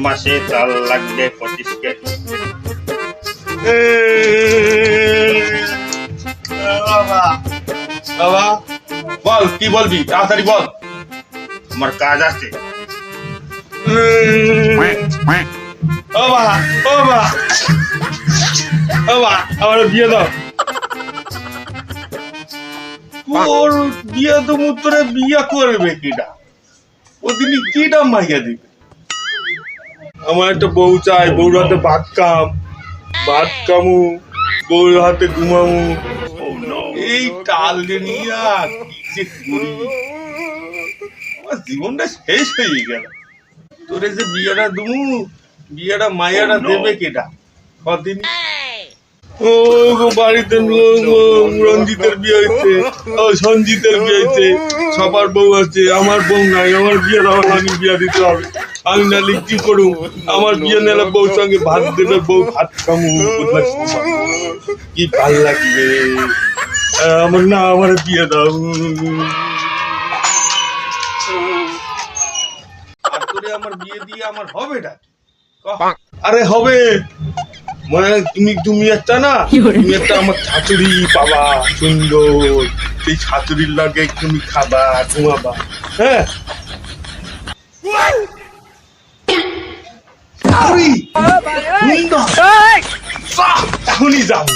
মাসে চাল লাগবে 25 কেজি। বাবা বাবা বল, কি বলবি তাড়াতাড়ি বল। আমার কাজ আছে। ও বাবা ও বাবা ও বাবা, আমার বিয়ে দাও। তোর বিয়ে তো মুতরে বিয়ে করবে কিটা? ওদিনই কিটা মাইয়া দিবে? আমার একটা বউ চাই, বউর হাতে ভাত কামু, বউর হাতে ঘুমামু। এই টাল নিয়ে কি যে করি, আমার জীবনটা শেষ হয়ে গেল। তোরে যে বিয়েটা দুমু, বিয়েটা মাইয়াটা দেবে কেটা? কদিন ও বাড়িতে রঞ্জিতের বিয়ে হয়েছে, সঞ্জিতের বিয়ে হয়েছে, সবার বউ আছে, আমার বউ নাই। আমার বিয়ে আমি বিয়ে দিতে হবে। আমি নাহলে কি করু? আমার বিয়ে নিলে বউর সঙ্গে ভাত দেবে, বউ ভাত খামু, কোথায় কি ভাল লাগবে আমার। না, আমার বিয়ে দাও। আর তোরে আমার বিয়ে দিয়ে আমার হবেটা? আরে হবে মানে তুমি একটা না, তুমি একটা আমার ছাতুরি পাবা, সুন্দর। সেই ছাতুরির লাগে তুমি খাবা, ঘুমাবা। হ্যাঁ এখনই যাবো।